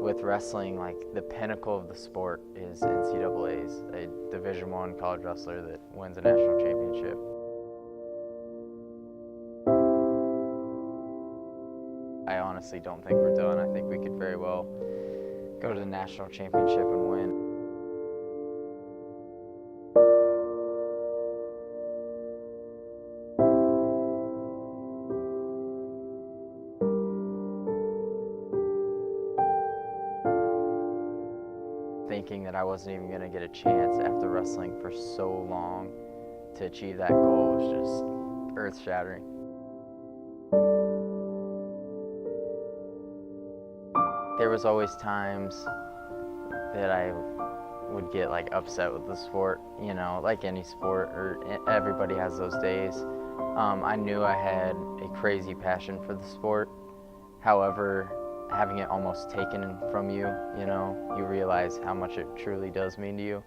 with wrestling, like the pinnacle of the sport is NCAA's, a Division I college wrestler that wins a national championship. I honestly don't think we're done. I think we could very well go to the national championship and win. Thinking that I wasn't even going to get a chance after wrestling for so long to achieve that goal was just earth-shattering. There was always times that I would get like upset with the sport, you know, like any sport, or everybody has those days. I knew I had a crazy passion for the sport. However, having it almost taken from you, you know, you realize how much it truly does mean to you.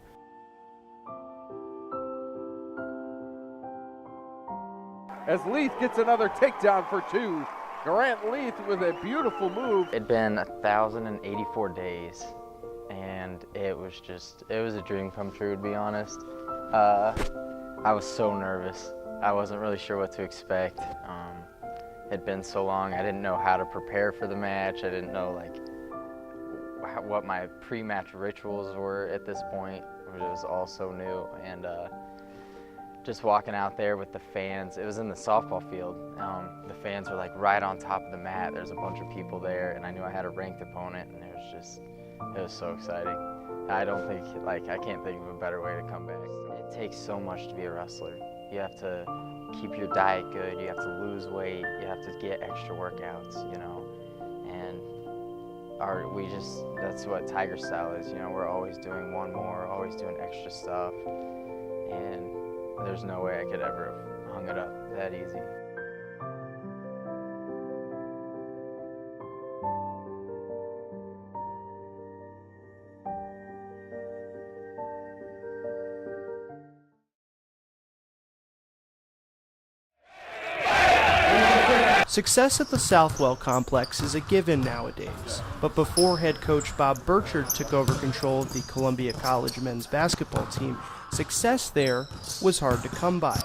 As Leith gets another takedown for two. Grant Leith with a beautiful move. It'd been 1,084 days, and it was a dream come true, to be honest. I was so nervous. I wasn't really sure what to expect. It'd been so long, I didn't know how to prepare for the match. I didn't know what my pre-match rituals were at this point. It was all so new, and just walking out there with the fans. It was in the softball field. The fans were like right on top of the mat. There's a bunch of people there, and I knew I had a ranked opponent, and it was so exciting. I can't think of a better way to come back. It takes so much to be a wrestler. You have to keep your diet good, you have to lose weight, you have to get extra workouts, you know, and that's what Tiger style is, you know, we're always doing one more, always doing extra stuff, and there's no way I could ever have hung it up that easy. Success at the Southwell complex is a given nowadays, but before head coach Bob Burchard took over control of the Columbia College men's basketball team, success there was hard to come by.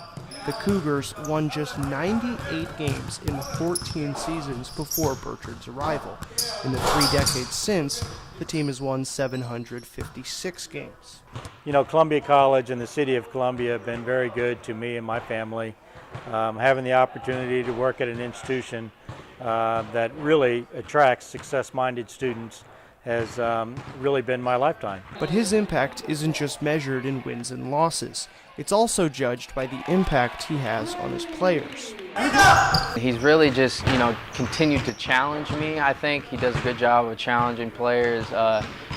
The Cougars won just 98 games in the 14 seasons before Burchard's arrival. In the 3 decades since, the team has won 756 games. You know, Columbia College and the city of Columbia have been very good to me and my family. Having the opportunity to work at an institution that really attracts success-minded students has really been my lifetime. But his impact isn't just measured in wins and losses. It's also judged by the impact he has on his players. He's really just, you know, continued to challenge me. I think he does a good job of challenging players.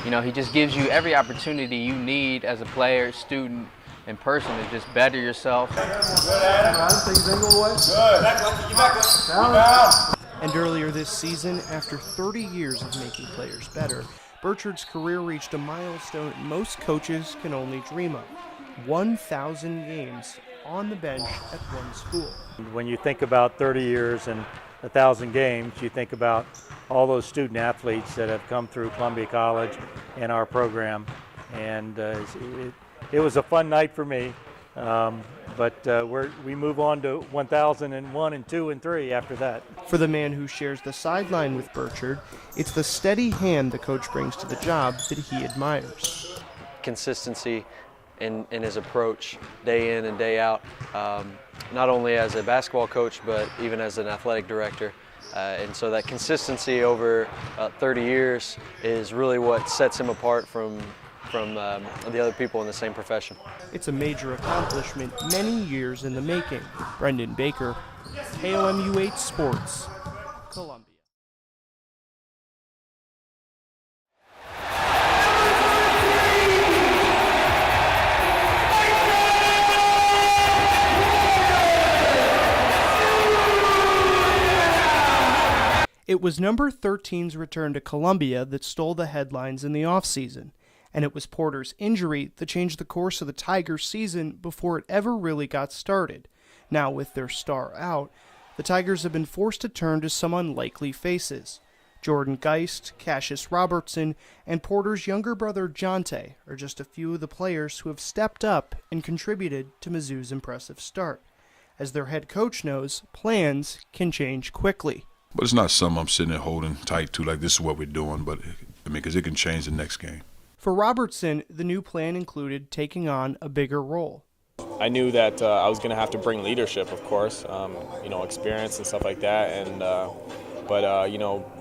You know, he just gives you every opportunity you need as a player, student, and person to just better yourself. And earlier this season, after 30 years of making players better, Burchard's career reached a milestone most coaches can only dream of: 1,000 games on the bench at one school. When you think about 30 years and 1,000 games, you think about all those student athletes that have come through Columbia College and our program, and it was a fun night for me, but we move on to 1,001 and 2 and 3 after that. For the man who shares the sideline with Burchard, it's the steady hand the coach brings to the job that he admires. Consistency in his approach day in and day out, not only as a basketball coach but even as an athletic director. And so that consistency over 30 years is really what sets him apart from the other people in the same profession. It's a major accomplishment many years in the making. Brendon Baker, KOMU8 Sports, Columbia. It was number 13's return to Columbia that stole the headlines in the offseason. And it was Porter's injury that changed the course of the Tigers' season before it ever really got started. Now, with their star out, the Tigers have been forced to turn to some unlikely faces. Jordan Geist, Cassius Robertson, and Porter's younger brother Jonte are just a few of the players who have stepped up and contributed to Mizzou's impressive start. As their head coach knows, plans can change quickly. But it's not something I'm sitting there holding tight to, like this is what we're doing, but because it can change the next game. For Robertson, the new plan included taking on a bigger role. I knew that I was going to have to bring leadership, of course, experience and stuff like that. But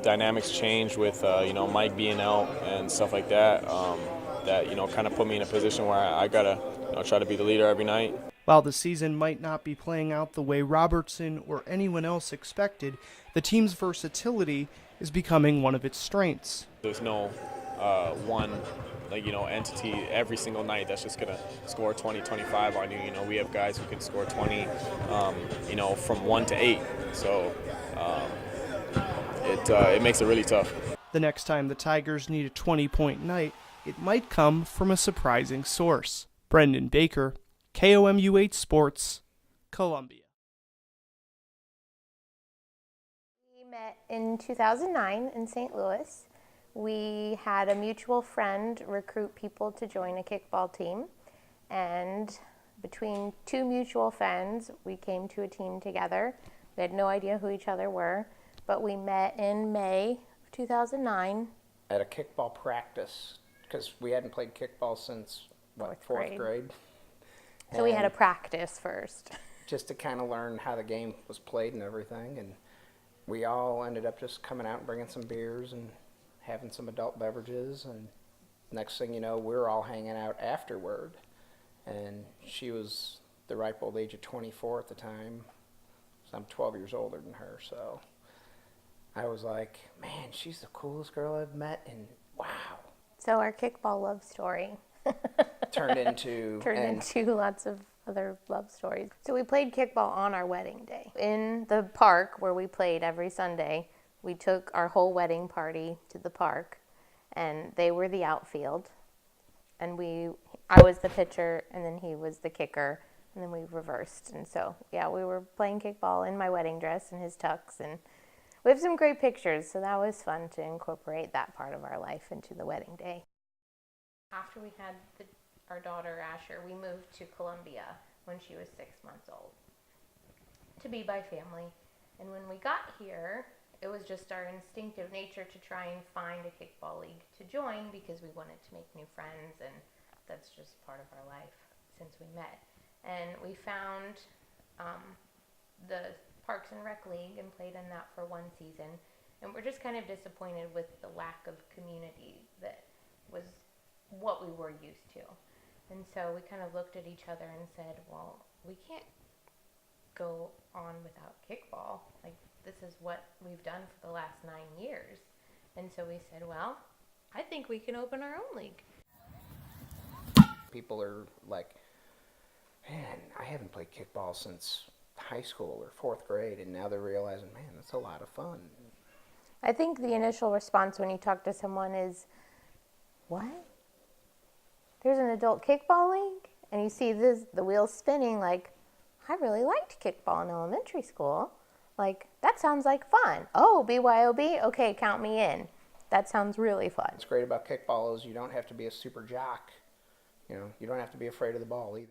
dynamics changed with, Mike being out and stuff like that, kind of put me in a position where I got to, try to be the leader every night. While the season might not be playing out the way Robertson or anyone else expected, the team's versatility is becoming one of its strengths. There's no one entity every single night that's just going to score 20, 25 on you. We have guys who can score 20, from 1 to 8. So it makes it really tough. The next time the Tigers need a 20-point night, it might come from a surprising source. Brendon Baker, KOMU8 Sports, Columbia. We met in 2009 in St. Louis. We had a mutual friend recruit people to join a kickball team, and between two mutual friends, we came to a team together. We had no idea who each other were, but we met in May of 2009. At a kickball practice, because we hadn't played kickball since, fourth grade. So we had a practice first. Just to kind of learn how the game was played and everything, and we all ended up just coming out and bringing some beers and having some adult beverages, and next thing you know, we were all hanging out afterward. And she was the ripe old age of 24 at the time, so I'm 12 years older than her, so I was like, man, she's the coolest girl I've met, and wow. So our kickball love story turned into lots of other love stories. So we played kickball on our wedding day. In the park where we played every Sunday, we took our whole wedding party to the park, and they were the outfield, and I was the pitcher, and then he was the kicker, and then we reversed. And so, yeah, we were playing kickball in my wedding dress and his tux, and we have some great pictures, so that was fun to incorporate that part of our life into the wedding day. After we had our daughter Asher, we moved to Columbia when she was 6 months old to be by family. And when we got here, it was just our instinctive nature to try and find a kickball league to join because we wanted to make new friends, and that's just part of our life since we met. And we found the Parks and Rec League and played in that for one season. And we're just kind of disappointed with the lack of community that was what we were used to. And so we kind of looked at each other and said, well, we can't go on without kickball. Like, this is what we've done for the last 9 years. And so we said, well, I think we can open our own league. People are like, man, I haven't played kickball since high school or fourth grade, and now they're realizing, man, that's a lot of fun. I think the initial response when you talk to someone is, what? There's an adult kickball league? And you see the wheels spinning like, I really liked kickball in elementary school. Like, that sounds like fun. Oh, BYOB? Okay, count me in. That sounds really fun. What's great about kickball is you don't have to be a super jock. You don't have to be afraid of the ball either.